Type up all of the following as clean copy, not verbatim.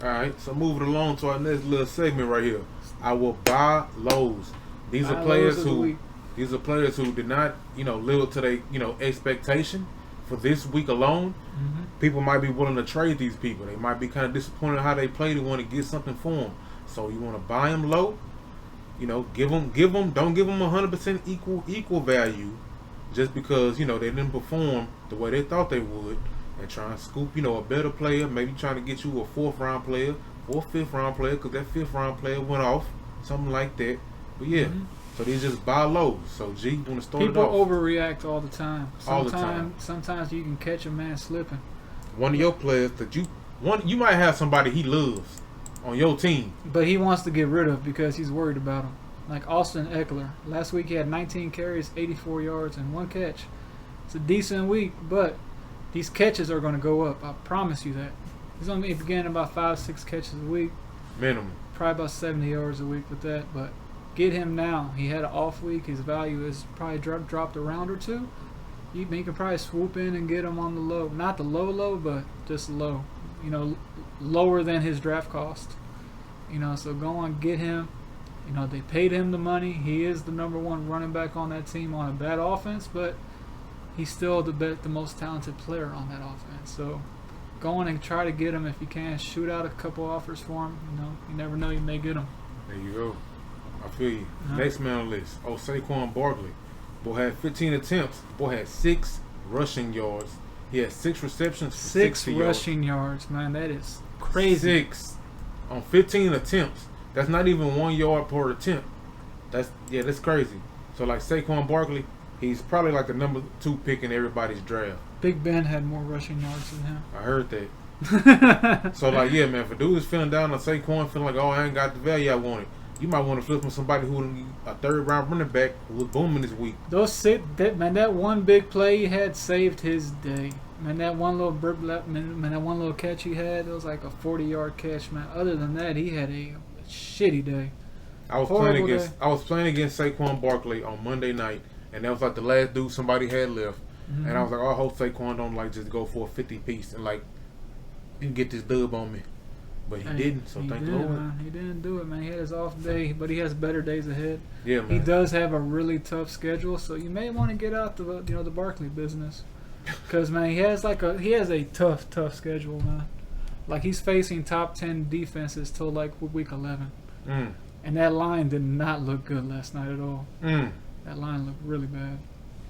All right, so moving along to our next little segment right here. I will buy lows. These are players who did not, live up to their, expectation for this week alone. Mm-hmm. People might be willing to trade these people. They might be kind of disappointed how they play. They want to get something for them. So you want to buy them low. Give them. Don't give them 100% equal value, just because they didn't perform the way they thought they would, and try and scoop a better player. Maybe trying to get you a 4th round player or 5th round player because that 5th round player went off, something like that. But yeah. Mm-hmm. So they just buy lows. So G, you want to start People it off? overreact all the time. All the time. Sometimes you can catch a man slipping. One of your players that you might have somebody he loves on your team, but he wants to get rid of because he's worried about him. Like Austin Eckler. Last week he had 19 carries, 84 yards, and 1 catch. It's a decent week, but these catches are going to go up. I promise you that. He's going to be getting about 5-6 catches a week. minimum. Probably about 70 yards a week with that, but get him now. He had an off week. His value is probably dropped a round or two. You can probably swoop in and get him on the low. Not the low, but just low. Lower than his draft cost. So go on, get him. They paid him the money. He is the number 1 running back on that team on a bad offense, but he's still the most talented player on that offense. So go on and try to get him if you can. Shoot out a couple offers for him. You never know, you may get him. There you go. I feel you. Uh-huh. Next man on the list. Saquon Barkley. Boy had 15 attempts. Boy had 6 rushing yards. He had 6 receptions for 6 yards. rushing yards, man. That is crazy. 6 on 15 attempts. That's not even 1 yard per attempt. That's crazy. So like Saquon Barkley, he's probably like the number 2 pick in everybody's draft. Big Ben had more rushing yards than him. I heard that. So like, yeah, man, if a dude is feeling down on Saquon, feeling like, I ain't got the value I wanted, you might want to flip from somebody who a 3rd round running back who was booming this week. That one big play he had saved his day. Man, that one little that one little catch he had, it was like a 40-yard catch, man. Other than that, he had a shitty day. I was playing against Saquon Barkley on Monday night, and that was like the last dude somebody had left. Mm-hmm. And I was like, I hope Saquon don't just go for a 50 piece and get this dub on me. But he didn't, so thank the Lord. Man. He didn't do it, man. He had his off day, but he has better days ahead. Yeah, man. He does have a really tough schedule, so you may want to get out the Barkley business, because man, he has a tough schedule, man. Like he's facing top 10 defenses till like week 11, and that line did not look good last night at all. That line looked really bad.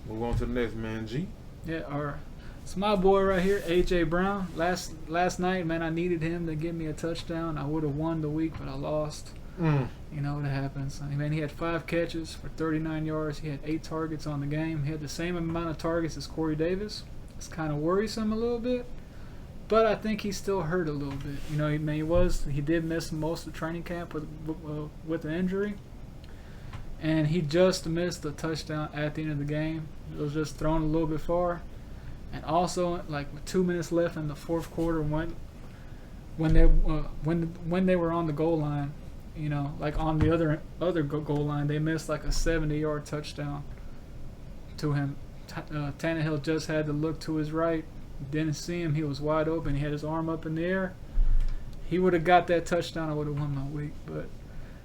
Move on to the next man, G. Yeah, all right. It's my boy right here, A.J. Brown. Last night, man, I needed him to give me a touchdown. I would have won the week, but I lost. You know what happens. Man, he had 5 catches for 39 yards. He had 8 targets on the game. He had the same amount of targets as Corey Davis. It's kind of worrisome a little bit, but I think he's still hurt a little bit. He did miss most of training camp with an injury, and he just missed a touchdown at the end of the game. It was just thrown a little bit far. And also, like with 2 minutes left in the 4th quarter, when they were on the goal line, like on the other goal line, they missed like a 70-yard touchdown to him. Tannehill just had to look to his right, didn't see him. He was wide open. He had his arm up in the air. He would have got that touchdown. I would have won my week. But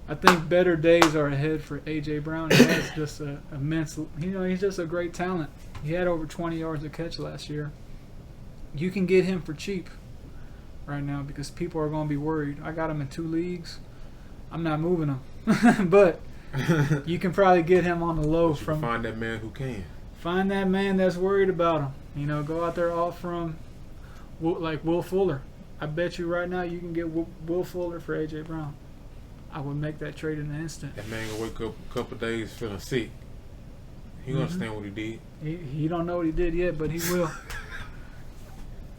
I think better days are ahead for A.J. Brown. He has just an immense. He's just a great talent. He had over 20 yards a catch last year. You can get him for cheap right now because people are going to be worried. I got him in 2 leagues. I'm not moving him. But you can probably get him on the low find that man who can. Find that man that's worried about him. Go out there offer him like Will Fuller. I bet you right now you can get Will Fuller for A.J. Brown. I would make that trade in an instant. That man gonna wake up a couple of days feeling sick. He gonna understand what he did. He don't know what he did yet, but he will.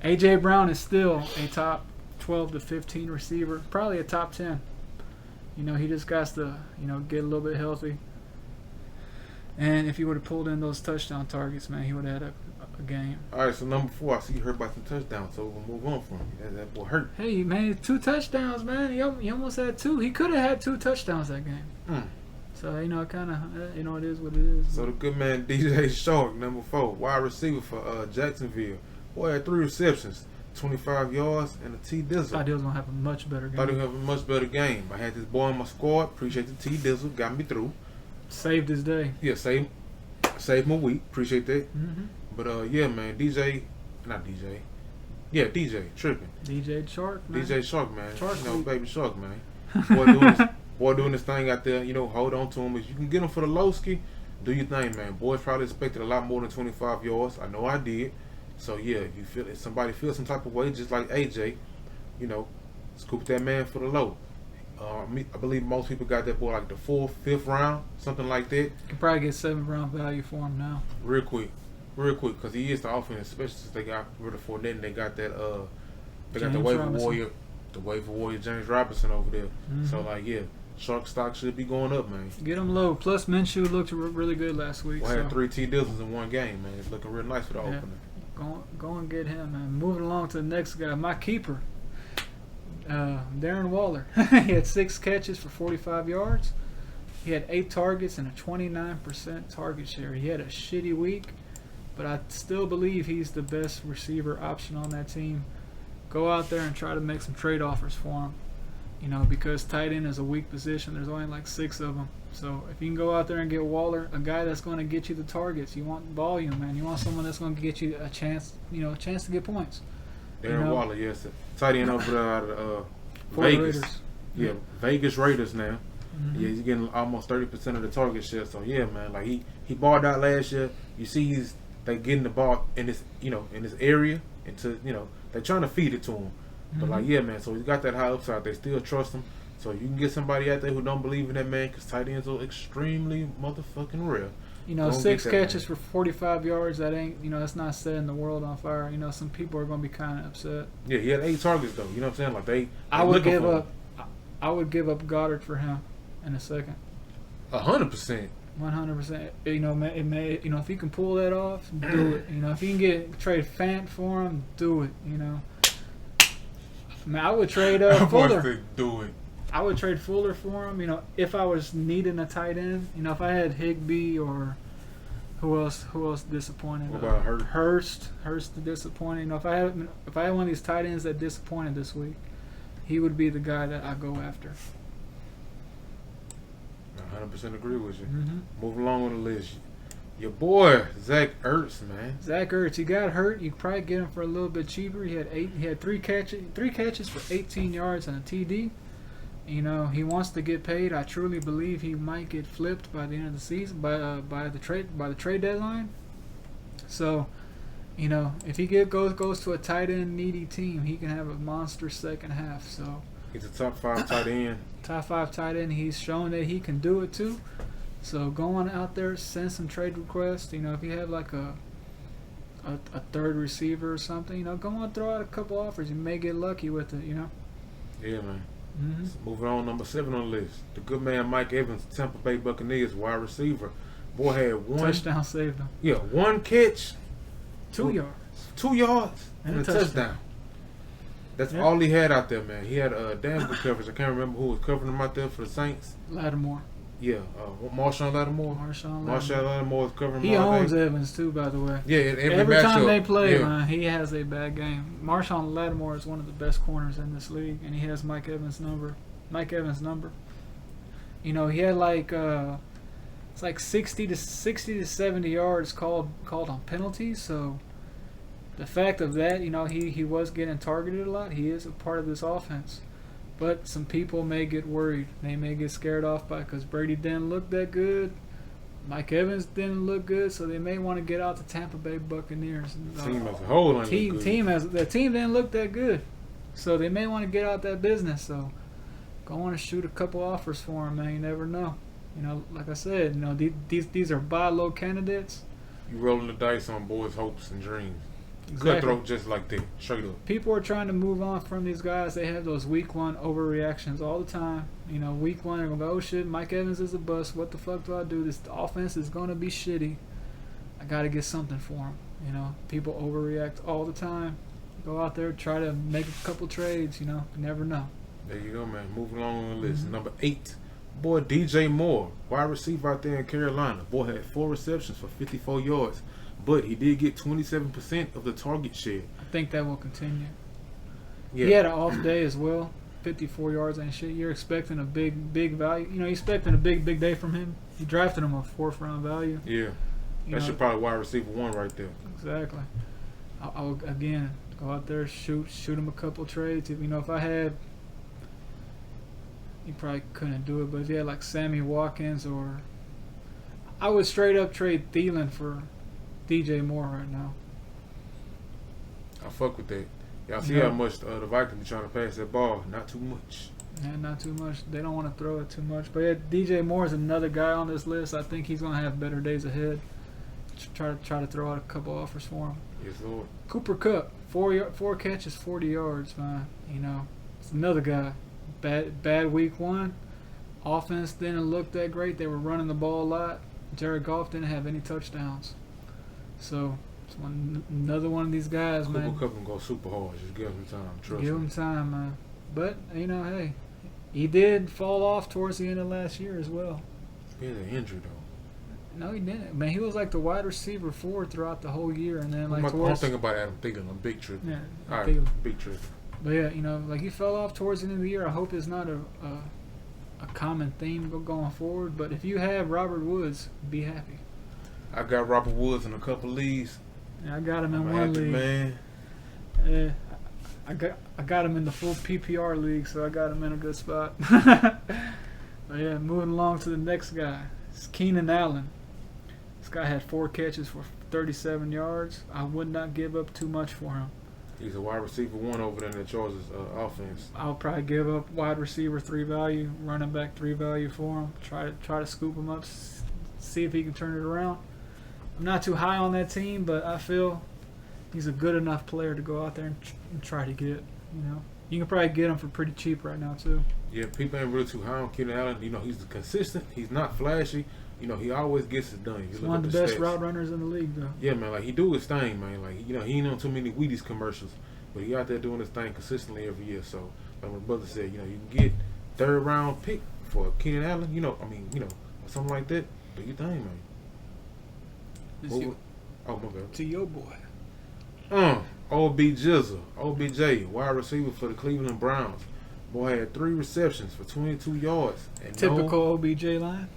A.J. Brown is still a top 12 to 15 receiver, probably a top 10. He just got to, get a little bit healthy. And if he would have pulled in those touchdown targets, man, he would have had a game. All right, so number 4, I see you hurt by some touchdowns, so we'll move on from you. That boy hurt. Hey, man, 2 touchdowns, man. He almost had 2. He could have had 2 touchdowns that game. So, kind of, it is what it is. So the good man, DJ Shark, number 4, wide receiver for Jacksonville. Boy had 3 receptions, 25 yards, and a T Dizzle. Thought he was gonna have a much better game. Thought he would have a much better game. I had this boy on my squad. Appreciate the T Dizzle. Got me through. Saved his day. Yeah, saved my week. Appreciate that. Mm-hmm. But yeah, man, DJ, tripping. DJ Shark, man. DJ Shark, man. Shark you know, Week. baby Shark, man. Boy doing this thing out there. You know, hold on to him. If you can get him for the low ski, do your thing, man. Boys probably expected a lot more than 25 yards. I know I did. So yeah, if somebody feels some type of way, just like AJ, you know, scoop that man for the low. I believe most people got that boy like the 4th, 5th round, something like that. You can probably get 7th round value for him now. Real quick, because he is the offense, especially since they got rid of Fournette and they got that they got the waiver warrior James Robinson over there. Mm-hmm. So like yeah, Shark stock should be going up, man. Get him low. Plus Minshew looked really good last week. We had 3 T Dizzles in one game, man. It's looking real nice for the opener. Go and get him, man. Moving along to the next guy, my keeper, Darren Waller. He had 6 catches for 45 yards. He had 8 targets and a 29% target share. He had a shitty week, but I still believe he's the best receiver option on that team. Go out there and try to make some trade offers for him. You know, because tight end is a weak position. There's only like 6 of them. So if you can go out there and get Waller, a guy that's going to get you the targets, you want volume, man. You want someone that's going to get you a chance to get points. Darren Waller, yes, tight end over there out of For Vegas. the Raiders. Yeah, Vegas Raiders now. Mm-hmm. Yeah, he's getting almost 30% of the target share. So yeah, man, like he balled out last year. You see, they getting the ball in this area, into they're trying to feed it to him. But like yeah, man, so he's got that high upside. They still trust him. So you can get somebody out there who don't believe in that man, because tight ends are extremely motherfucking rare. You know, 6 catches for 45 yards, that ain't, that's not setting the world on fire. You know, some people are going to be kind of upset. Yeah, he had 8 targets, though. You know what I'm saying? Like, they I would give up Goddard for him in a second. 100%. 100%. If he can pull that off, do it. If you can trade Fant for him, do it. I would trade Fuller. Do it. I would trade Fuller for him. If I was needing a tight end. If I had Higbee or who else disappointed? What about Hurst? Hurst disappointing. If I had one of these tight ends that disappointed this week, he would be the guy that I go after. I 100% agree with you. Mm-hmm. Moving along on the list. Your boy, Zach Ertz, man. Zach Ertz, he got hurt. You could probably get him for a little bit cheaper. He had 3 catches for 18 yards and a TD. He wants to get paid. I truly believe he might get flipped by the end of the season, by the trade deadline. So, if he goes to a tight end needy team, he can have a monster second half. So he's a top 5 tight end. Top 5 tight end. He's shown that he can do it too. So go on out there, send some trade requests. If you have like a third receiver or something, go on, throw out a couple offers. You may get lucky with it. Yeah, man. Mm-hmm. Moving on, number 7 on the list. The good man Mike Evans, Tampa Bay Buccaneers wide receiver. Boy had 1 touchdown, saved him. Yeah, 1 catch, 2 yards. 2 yards and a touchdown. That's all he had out there, man. He had damn good coverage. I can't remember who was covering him out there for the Saints. Lattimore. Yeah, Marshawn Lattimore. Marshawn Lattimore was covering him. He all owns day. Evans too, by the way. Yeah, every time they play, man, he has a bad game. Marshawn Lattimore is one of the best corners in this league, and he has Mike Evans' number. He had like it's like 60 to 70 yards called on penalties. So the fact of that, he was getting targeted a lot. He is a part of this offense. But some people may get worried. They may get scared off because Brady didn't look that good. Mike Evans didn't look good, so they may want to get out the Tampa Bay Buccaneers. Team as a whole, the team didn't look that good, so they may want to get out that business. So go on and shoot a couple offers for him, man. You never know. Like I said, these are buy low candidates. You rolling the dice on boys' hopes and dreams. Exactly. Cutthroat just like that, straight up. People are trying to move on from these guys. They have those week 1 overreactions all the time. Week 1 they're gonna go, oh shit, Mike Evans is a bust. What the fuck do I do? This offense is gonna be shitty. I gotta get something for him. People overreact all the time. Go out there, try to make a couple trades. You never know. There you go, man. Moving along on the list. Mm-hmm. Number 8, boy DJ Moore, wide receiver out there in Carolina. Boy had 4 receptions for 54 yards. But he did get 27% of the target share. I think that will continue. Yeah. He had an off day as well. 54 yards ain't shit. You're expecting a big value. You know, you're expecting a big day from him. You drafted him a 4th round value. Yeah. That's your probably wide receiver 1 right there. Exactly. I'll again go out there, shoot him a couple trades. You know, if I had, you probably couldn't do it, but if you had like Sammy Watkins, or I would straight up trade Thielen for DJ Moore right now. I fuck with that. Y'all see how much the Vikings be trying to pass that ball? Not too much. Yeah, not too much. They don't want to throw it too much. But yeah, DJ Moore is another guy on this list. I think he's gonna have better days ahead. Try to throw out a couple offers for him. Yes, Lord. Cooper Kupp, 4 catches, 40 yards, man. You know, it's another guy. Bad week 1. Offense didn't look that great. They were running the ball a lot. Jared Goff didn't have any touchdowns. So it's another one of these guys, man. Cooper Kupp can go super hard. Just give him time. Trust me. Give him time, man. But you know, hey, he did fall off towards the end of last year as well. He had an injury though. No, he didn't. Man, he was like the wide receiver 4 throughout the whole year, and then like I'm thinking about Adam Thielen on Big Trip. Yeah, all right, Big Trip. But yeah, you know, like he fell off towards the end of the year. I hope it's not a common theme going forward. But if you have Robert Woods, be happy. I got Robert Woods in a couple leaves. Yeah, I got him in one league. Man. Yeah, I got him in the full PPR league, so I got him in a good spot. But yeah, moving along to the next guy. It's Keenan Allen. This guy had 4 catches for 37 yards. I would not give up too much for him. He's a wide receiver 1 over there in the Chargers offense. I'll probably give up wide receiver 3 value, running back 3 value for him. Try to scoop him up, see if he can turn it around. I'm not too high on that team, but I feel he's a good enough player to go out there and try to get. You know, you can probably get him for pretty cheap right now too. Yeah, people ain't really too high on Keenan Allen. You know, he's consistent. He's not flashy. You know, he always gets it done. He's one of the best route runners in the league, though. Yeah, man. Like, he do his thing, man. Like, you know, he ain't on too many Wheaties commercials, but he out there doing his thing consistently every year. So, like my brother said, you know, you can get 3rd round pick for Keenan Allen. You know, I mean, you know, or something like that. Do your thing, man. Oh, my bad. To your boy. OBJ, wide receiver for the Cleveland Browns. Boy had 3 receptions for 22 yards. And typical OBJ line.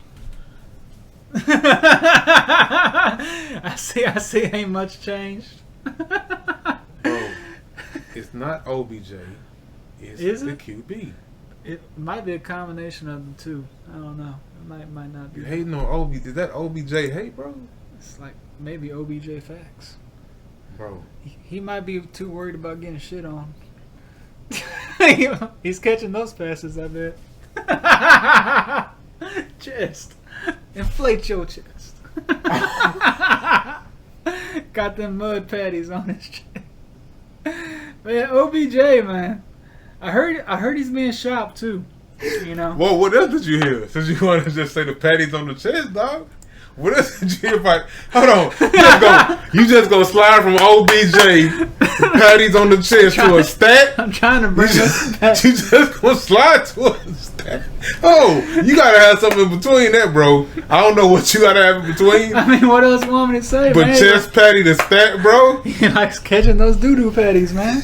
I see ain't much changed. Bro, it's not OBJ. It's the QB. It might be a combination of the two. I don't know. It might not be. You hating on OBJ? Is that OBJ hate, bro? It's like maybe OBJ facts. Bro. He might be too worried about getting shit on. He's catching those passes, I bet. Chest. Inflate your chest. Got them mud patties on his chest. Man, OBJ, man. I heard he's being shopped too. You know. Well, what else did you hear? Since you want to just say the patties on the chest, dog. What else did you hear about? Hold on. You just go slide from OBJ patties on the chest to a stat? I'm trying to bring us back. You just go slide to a stat. Oh, you got to have something in between that, bro. I don't know what you got to have in between. I mean, what else you want me to say, but man? Chest patty to stat, bro? He likes catching those doo-doo patties, man.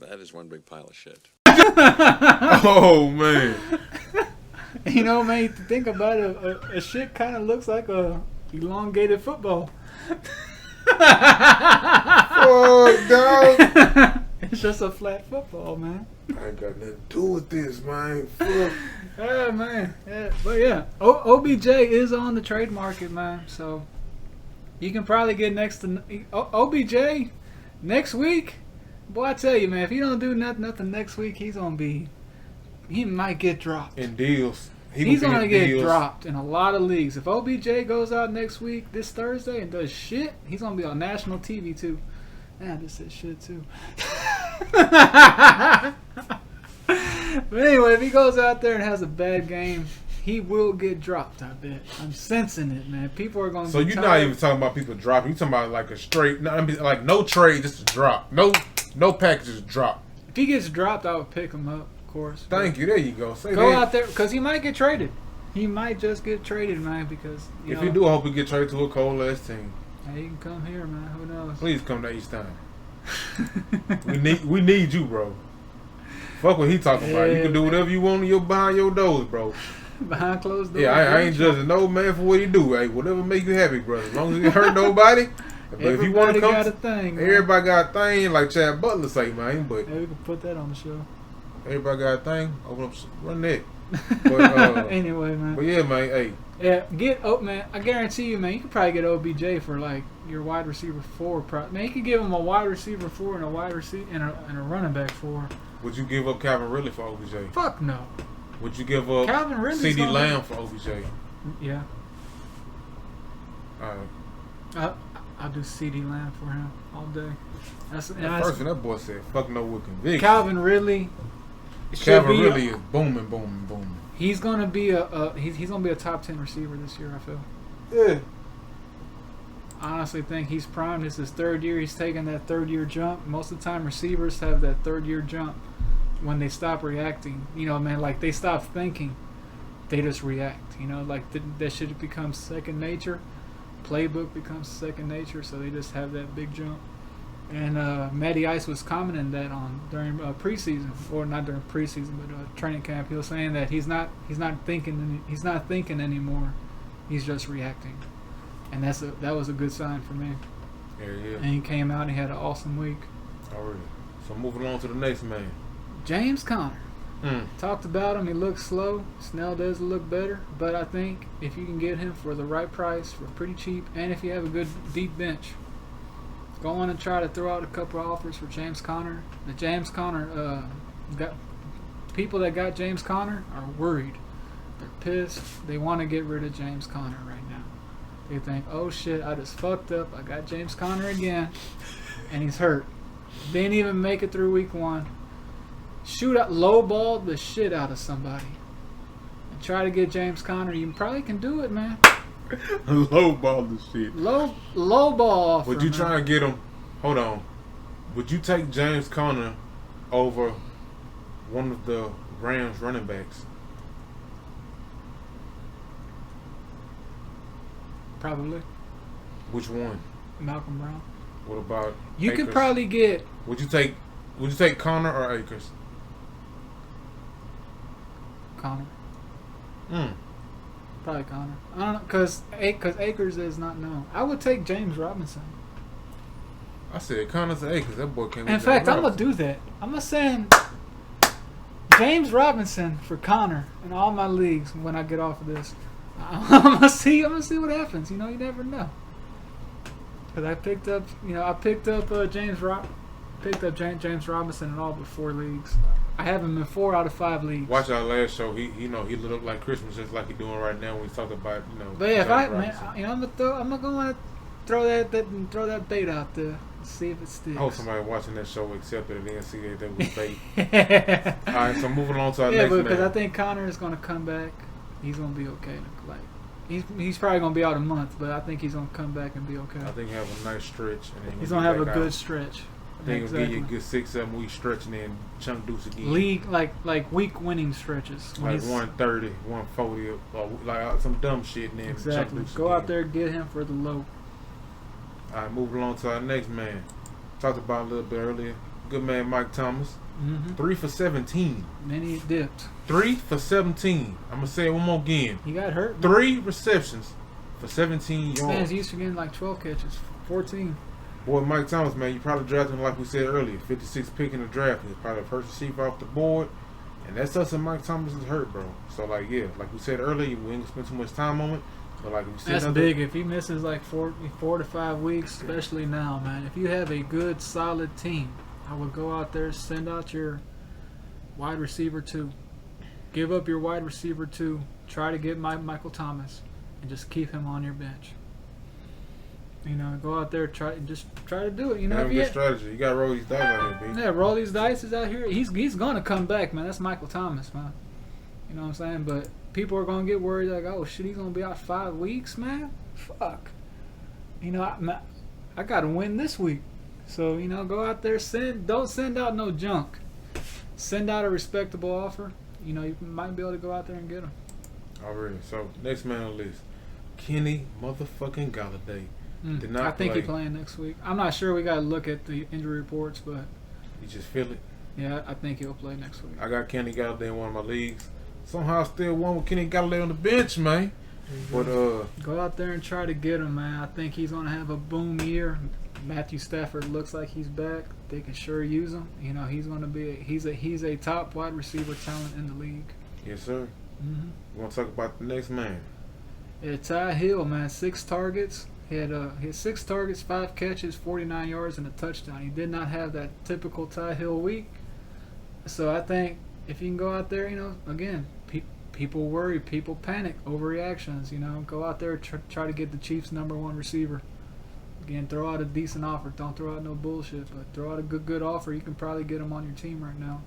That is one big pile of shit. Oh, man. You know, man, you think about it, a shit kind of looks like a elongated football. Oh, dog. It's just a flat football, man. I ain't got nothing to do with this, man. Fuck. Yeah, man. Yeah, but yeah, OBJ is on the trade market, man. So you can probably get next to OBJ next week. Boy, I tell you, man, if he don't do nothing next week, he might get dropped. In deals. He's going to get dropped in a lot of leagues. If OBJ goes out next week, this Thursday, and does shit, he's going to be on national TV, too. Man, this is shit, too. But anyway, if he goes out there and has a bad game, he will get dropped, I bet. I'm sensing it, man. People are going to So you're not even talking about people dropping. You're talking about like a straight, like no trade, just a drop. No packages drop. If he gets dropped, I would pick him up, of course. Thank you. There you go. Go out there, because he might get traded. He might just get traded, man, because If you do, I hope we get traded to a cold ass team. Hey, he can come here, man. Who knows? Please come to East Time. we need you, bro. Fuck what he talking about. You can do whatever you want behind your doors, bro. Behind closed doors. Yeah, I ain't judging no man for what he do. Hey, whatever make you happy, brother. As long as it hurt nobody. But if you want to come, got a thing. Everybody got a thing, like Chad Butler say, man. But Hey, we can put that on the show. everybody got a thing. Open up, run that. But, anyway, man. But yeah, man. Hey, Yeah, man. I guarantee you, man. You could probably get OBJ for like your wide receiver 4. Man, you could give him a wide receiver 4 and a wide receiver and a running back 4. would you give up Calvin Ridley for OBJ? Fuck no. Would you give up Calvin Ridley's CD gonna- Lamb for OBJ? Yeah, All right. I'll do CD Lamb for him all day. That's First thing that boy said, "Fuck no with conviction." Calvin Ridley. Calvin Ridley is booming, booming, booming. He's gonna be he's gonna be a top 10 receiver this year. I feel. Yeah. I honestly think he's primed. This is his 3rd year. He's taking that 3rd year jump. Most of the time, receivers have that 3rd year jump when they stop reacting. You know, man, like they stop thinking, they just react. You know, like that shit becomes second nature. Playbook becomes second nature, so they just have that big jump. And Matty Ice was commenting that during preseason, or not during preseason, but training camp. He was saying that he's not thinking anymore. He's just reacting, and that was a good sign for me. Yeah. And he came out and he had an awesome week. Already. So moving on to the next man. James Conner. Mm. Talked about him. He looks slow. Snell does look better, but I think if you can get him for the right price, for pretty cheap, and if you have a good deep bench, go on and try to throw out a couple of offers for James Conner. The James Conner people that got James Conner are worried. They're pissed. They want to get rid of James Conner right now. They think, oh shit, I just fucked up. I got James Conner again, and he's hurt. Didn't even make it through week 1. Lowball the shit out of somebody and try to get James Conner. You probably can do it, man. Lowball the shit. Lowball offer. Would you man. try and get him? Hold on. Would you take James Conner over one of the Rams running backs? Probably Which one? Malcolm Brown. What about You Akers? could probably get Would you take Conner or Akers? Conner. Mm. Probably Conner. I don't know, cause Akers is not known. I would take James Robinson. I said Conner to Akers. That boy came. In fact, I'm gonna do that. I'm gonna send James Robinson for Conner in all my leagues when I get off of this. I'm gonna see what happens. You know, you never know. Cause I picked up James Robinson in all but 4 leagues. I have him in 4 out of 5 leagues. Watch our last show. He lit up like Christmas, just like he doing right now when he's talking about But yeah, James I'm gonna go and throw that bait out there, and see if it sticks. I hope somebody watching that show accepted it and see that was bait. All right, so moving on to our next because man. I think Conner is gonna come back. He's gonna be okay. Like he's probably gonna be out a month, but I think he's gonna come back and be okay. I think he have a nice stretch. And then He's gonna have a good out. stretch. I think he'll give you a good 6-7 week stretch and then chunk deuce again. League like week winning stretches. When Like he's- 130, 140, or like some dumb shit and then chunk exactly. deuce Go again. out there, get him for the low. All right, moving on to our next man. Talked about a little bit earlier. Good man, Mike Thomas. 3 for 17. Then he dipped. 3 for 17. I'm going to say it one more again. He got hurt. man. 3 receptions for 17 This man's yards. used to getting like 12 catches, 14. Boy, Mike Thomas, man, you probably drafted him like we said earlier. 56 pick in the draft. He's probably the first receiver off the board. And that's us and Mike Thomas is hurt, bro. So, like, yeah, like we said earlier, we ain't going to spend too much time on it. But, like, we That's big. If he misses like 4 to 5 weeks, especially now, man. If you have a good, solid team, I would go out there, send out your wide receiver 2. Give up your wide receiver 2. Try to get Michael Thomas, and just keep him on your bench. You know, go out there, try to do it. You know, Have a if you good strategy. You got to roll these dice out here, B. yeah, roll these dice is out here. He's gonna come back, man. That's Michael Thomas, man. You know what I'm saying? But people are gonna get worried, like, oh shit, he's gonna be out 5 weeks, man. Fuck. You know, I gotta win this week. So you know, go out there, don't send out no junk. Send out a respectable offer. You know, you might be able to go out there and get him. Already. So next man on the list, Kenny motherfucking Galladay. Did not I think play. he's playing next week. I'm not sure. We got to look at the injury reports, but You just feel it. yeah, I think he'll play next week. I got Kenny Galladay in one of my leagues. Somehow I still won with Kenny Galladay on the bench, man. But Go out there and try to get him, man. I think he's gonna have a boom year. Matthew Stafford looks like he's back. They can sure use him. You know, he's gonna be he's a top wide receiver talent in the league. yes, sir. Mm-hmm. We want to talk about the next man. Yeah, Ty Hill, man, 6 targets. He had 6 targets, 5 catches, 49 yards, and a touchdown. He did not have that typical Ty Hill week. So I think if you can go out there, you know, again, people worry, people panic, overreactions. You know, go out there, try to get the Chiefs' #1 receiver. Again, throw out a decent offer. Don't throw out no bullshit, but throw out a good offer. You can probably get him on your team right now.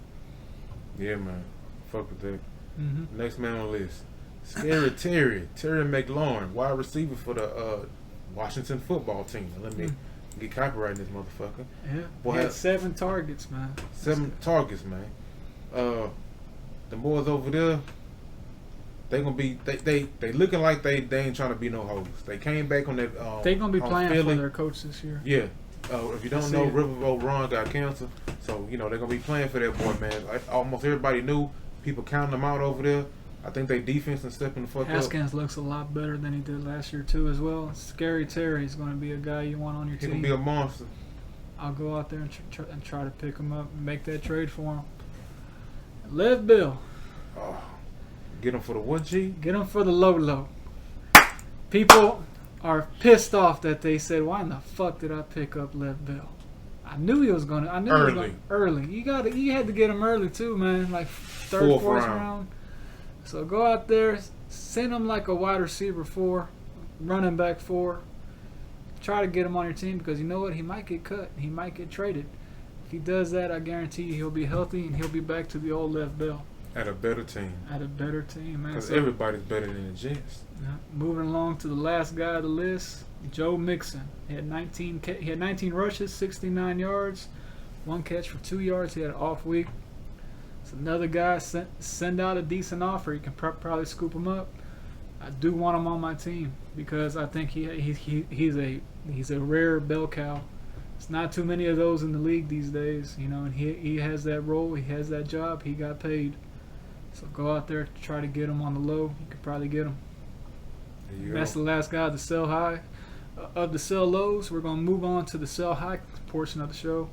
Yeah, man. Fuck with that. Mm-hmm. Next man on the list, Scary Terry McLaurin, wide receiver for the Washington football team. Let me get copyright in this motherfucker. Yeah, Boy, he had 7 targets, man. 7 targets, man. The boys over there, they gonna be they looking like they ain't trying to be no hoes. They came back on that. They're gonna be on playing Philly. for their coach this year. Yeah. If you don't see know, it. Riverboat Ron got cancer, so you know they're gonna be playing for that boy, man. Like, almost everybody knew. People counting them out over there. I think they defense and stepping the fuck up. Haskins looks a lot better than he did last year too, as well. Scary Terry is going to be a guy you want on your He gonna team. be a monster. I'll go out there and try to pick him up and make that trade for him. Lev Bill, Oh, get him for the what, G? get him for the low. People are pissed off that they said, "Why in the fuck did I pick up Lev Bill?" I knew he was gonna. I knew he was Early. gonna, early. You had to get him early too, man. Like third, Fourth fourth round. round. So go out there, send him like a wide receiver 4, running back 4. Try to get him on your team because you know what? He might get cut. He might get traded. If he does that, I guarantee you he'll be healthy and he'll be back to the old Lev Bill At a better team. at a better team, man. Because So, everybody's better than the Jets. yeah, moving along to the last guy on the list, Joe Mixon. He had 19 rushes, 69 yards, 1 catch for 2 yards. He had an off week. It's another guy, send out a decent offer. You can probably scoop him up. I do want him on my team because I think he's a rare bell cow. It's not too many of those in the league these days, you know. And he has that role, he has that job, he got paid. So go out there, try to get him on the low. You could probably get him. There you That's go. the last guy to sell high. Of the sell lows, we're gonna move on to the sell high portion of the show,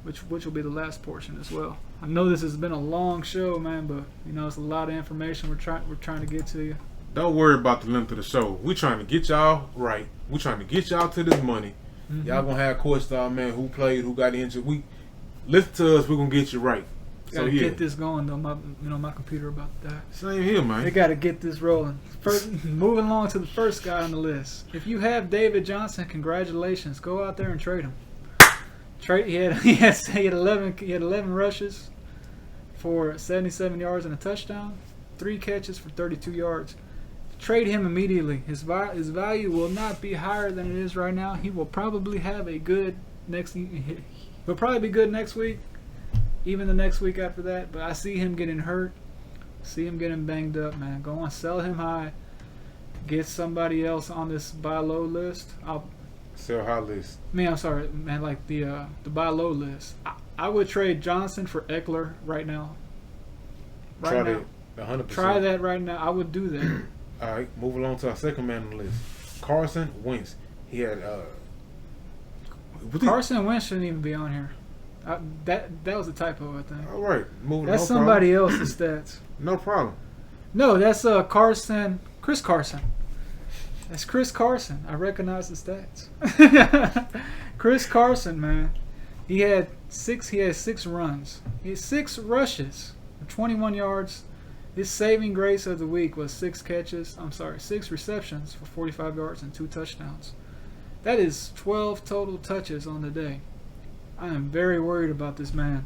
which will be the last portion as well. I know this has been a long show, man, but you know it's a lot of information we're trying to get to you. Don't worry about the length of the show. We're trying to get y'all right. We're trying to get y'all to this money. Mm-hmm. Y'all gonna have questions, man. Who played? Who got injured? We listen to us. We're gonna get you right. So Gotta yeah, get this going though. My computer about that. same here, They man. got to get this rolling. First, moving along to the first guy on the list. If you have David Johnson, congratulations. Go out there and trade him. He had 11 rushes for 77 yards and a touchdown, 3 catches for 32 yards. Trade him immediately. His value will not be higher than it is right now. He will probably have a good he'll probably be good next week, even the next week after that. But I see him getting hurt. See him getting banged up, man. Go on, sell him high. Get somebody else on this buy low list. Sell high list. I'm sorry, man. Like the buy low list. I would trade Johnson for Eckler right now. Try that 100%. Try that right now. I would do that. All right, move along to our second man on the list, Carson Wentz. He had Carson Wentz shouldn't even be on here. That was a typo, I think. All right, moving. That's no somebody else's stats. Problem. No problem. No, that's Chris Carson. That's Chris Carson. I recognize the stats. Chris Carson, man. He had 6 runs. He had 6 rushes for 21 yards. His saving grace of the week was 6 receptions for 45 yards and 2 touchdowns. That is 12 total touches on the day. I am very worried about this man.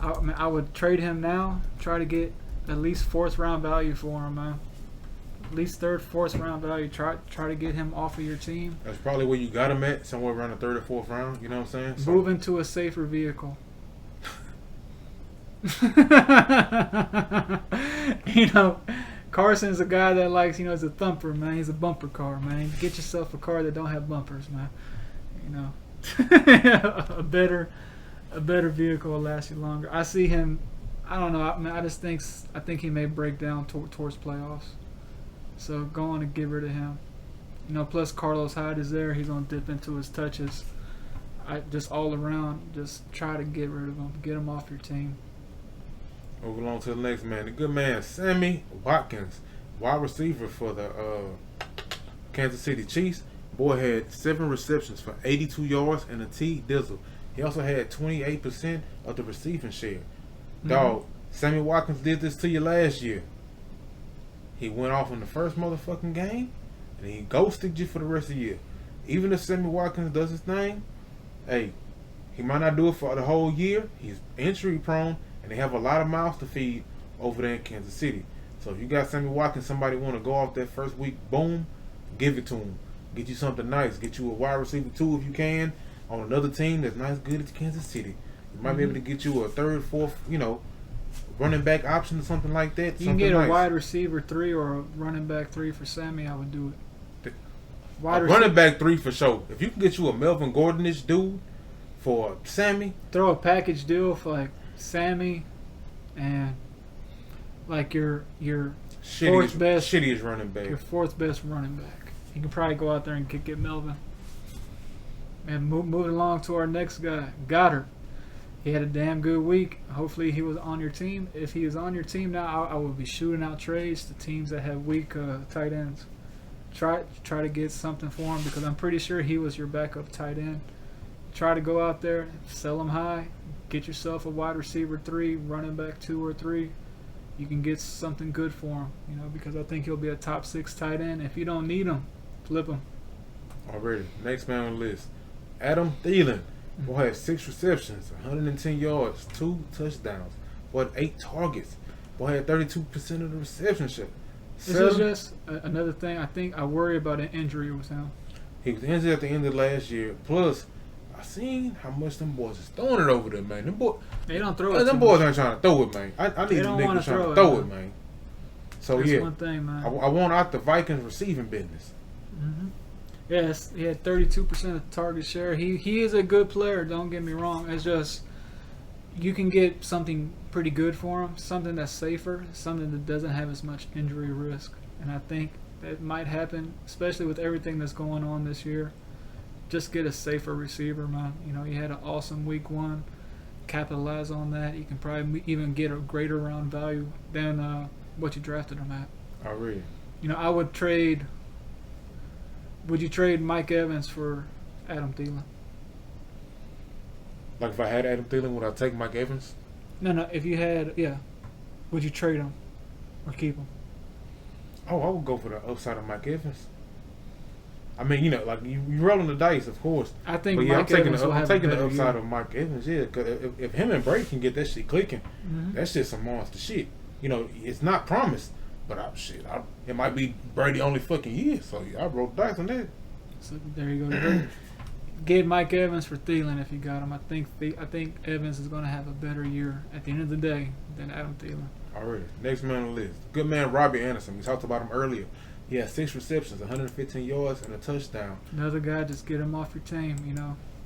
I would trade him now. Try to get at least 4th round value for him, man. At least 3rd, 4th round value. Try to get him off of your team. That's probably where you got him at, somewhere around the 3rd or 4th round. You know what I'm saying? So, Move into a safer vehicle. You know, Carson's a guy that likes, he's a thumper, man. He's a bumper car, man. Get yourself a car that don't have bumpers, man. A better vehicle will last you longer. I see him. I don't know. I think he may break down towards playoffs. So go on and get rid of him. Plus Carlos Hyde is there. He's gonna dip into his touches. Just all around, just try to get rid of him. Get him off your team. Move along to the next man. The good man, Sammy Watkins, wide receiver for the Kansas City Chiefs. Boy had 7 receptions for 82 yards and a T-dizzle. He also had 28% of the receiving share. Dog, Sammy Watkins did this to you last year. He went off in the first motherfucking game, and he ghosted you for the rest of the year. Even if Sammy Watkins does his thing, hey, he might not do it for the whole year. He's injury prone, and they have a lot of mouths to feed over there in Kansas City. So if you got Sammy Watkins, somebody want to go off that first week, boom, give it to him. Get you something nice. Get you a wide receiver too if you can on another team that's not as good as Kansas City. You might be able to get you a third, fourth, running back option or something like that. You can get a wide receiver 3 or a running back 3 for Sammy. I would do it. Running back 3 for sure. If you can get you a Melvin Gordonish dude for Sammy, throw a package deal for like Sammy and like your shittiest running back. Your 4th best running back. You can probably go out there and get Melvin. And moving along to our next guy, Goddard. He had a damn good week. Hopefully he was on your team. If he is on your team now, I will be shooting out trades to teams that have weak tight ends. Try to get something for him because I'm pretty sure he was your backup tight end. Try to go out there, sell him high, get yourself a wide receiver 3, running back 2 or 3. You can get something good for him, because I think he'll be a top 6 tight end. If you don't need him, flip him. Already. Next man on the list, Adam Thielen. Boy had 6 receptions, 110 yards, 2 touchdowns. Boy had 8 targets. Boy had 32% of the reception share. This is just another thing. I think I worry about an injury with him. He was injured at the end of last year. Plus, I seen how much them boys is throwing it over there, man. They don't throw it. Them boys ain't trying to throw it, man. I need them niggas trying to throw it, man. So that's one thing, man. I want out the Vikings receiving business. Yes, he had 32% of the target share. He is a good player, don't get me wrong. It's just you can get something pretty good for him, something that's safer, something that doesn't have as much injury risk. And I think that might happen, especially with everything that's going on this year. Just get a safer receiver, man. He had an awesome week 1. Capitalize on that. You can probably even get a greater round value than what you drafted him at. Oh, really? I would trade. Would you trade Mike Evans for Adam Thielen? Like if I had Adam Thielen, would I take Mike Evans? No. If you had, would you trade him or keep him? Oh, I would go for the upside of Mike Evans. I mean, like you rolling the dice, of course. I think but Mike Evans will have I'm taking a the better upside year. of Mike Evans, yeah. Because if him and Bray can get that shit clicking, that's just some monster shit. It's not promised, but it might be Brady only fucking year. So I rolled the dice on that. So there you go. Get Mike Evans for Thielen if you got him. I think Evans is going to have a better year at the end of the day than Adam Thielen. Already. Next man on the list. Good man, Robbie Anderson. We talked about him earlier. He had 6 receptions, 115 yards, and a touchdown. Another guy, just get him off your team,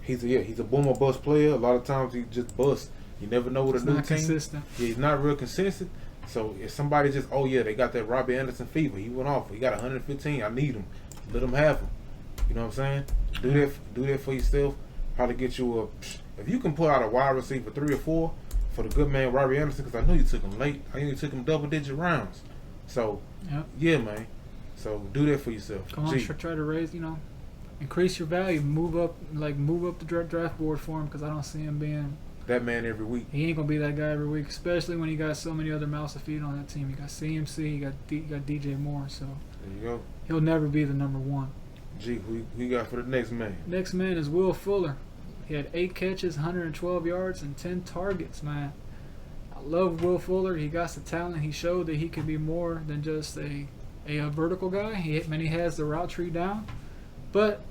He's a boom or bust player. A lot of times he just busts. You never know with a new team. He's not consistent. Yeah, he's not real consistent. So if somebody just, they got that Robbie Anderson fever. He went off. He got 115. I need him. Let him have him. You know what I'm saying? Do that for yourself. Probably get you if you can pull out a wide receiver 3 or 4 for the good man Robbie Anderson, because I know you took him late. I know you took him double-digit rounds. So, yeah, man. So do that for yourself. Come on, try to raise, increase your value. Move up the draft board for him, because I don't see him being that man every week. He ain't gonna be that guy every week, especially when you got so many other mouths to feed on that team. You got CMC, you got DJ Moore, so there you go. He'll never be the number 1. G, who you got for the next man? Next man is Will Fuller. He had 8 catches, 112 yards, and 10 targets, man. I love Will Fuller. He got the talent. He showed that he could be more than just a vertical guy. He has the route tree down. But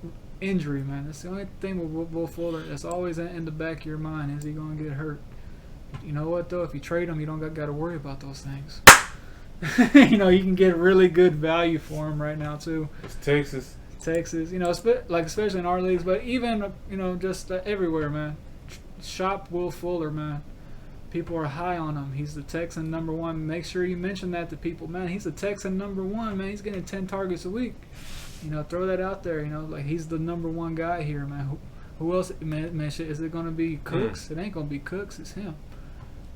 injury, man. That's the only thing with Will Fuller that's always in the back of your mind. Is he going to get hurt? You know what, though? If you trade him, you don't got to worry about those things. you know, you can get really good value for him right now too. It's Texas. Texas, you know, like especially in our leagues, but even you know just everywhere, man. Shop Will Fuller, man. People are high on him. He's the Texan #1. Make sure you mention that to people, man. He's the Texan #1, man. He's getting 10 targets a week. You know, throw that out there. You know, like he's the #1 guy here, man. Who else? Man, shit, is it gonna be Cooks? It ain't gonna be Cooks. It's him.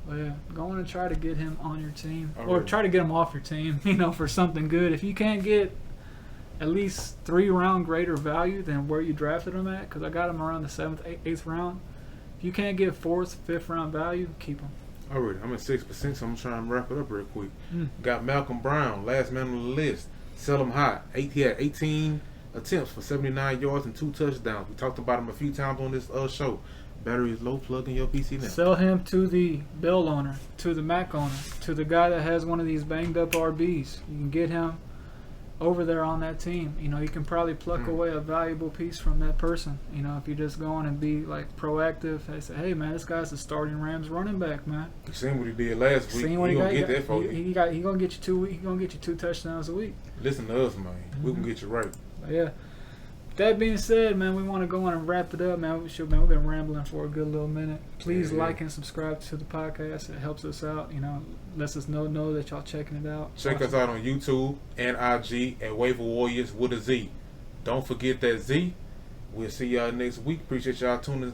But yeah, go on and try to get him on your team, or try to get him off your team. You know, for something good. If you can't get at least 3-round greater value than where you drafted him at, because I got him around the 7th, 8th round. If you can't get 4th, 5th round value, keep him. Already, I'm at 6%, so I'm trying to wrap it up real quick. Got Malcolm Brown, last man on the list. Sell him hot. He had 18 attempts for 79 yards and 2 touchdowns. We talked about him a few times on this show. Battery is low. Plug in your PC now. Sell him to the Bell owner, to the Mac owner, to the guy that has one of these banged up RBs. You can get him over there on that team. You know, you can probably pluck away a valuable piece from that person. You know, if you just go on and be like proactive, they say, hey man, this guy's the starting Rams running back, man. You seen what he did last week. Seen what he he gonna got, get that for you. He gonna get you 2. He gonna get you 2 touchdowns a week. Listen to us, man. We can get you right. But yeah. That being said, man, we want to go on and wrap it up, man. We've been rambling for a good little minute. Please like and subscribe to the podcast. It helps us out. You know, lets us know that y'all checking it out. Check us out on YouTube and IG at Waiver Warriors with a Z. Don't forget that Z. We'll see y'all next week. Appreciate y'all tuning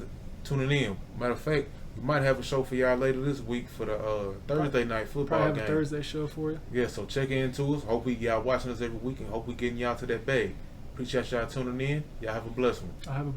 in. Matter of fact, we might have a show for y'all later this week for the Thursday night football Probably have game. a Thursday show for you. Yeah, so check in to us. Hope y'all watching us every week and hope we getting y'all to that bag. Appreciate y'all tuning in. Y'all have a blessed one. I have a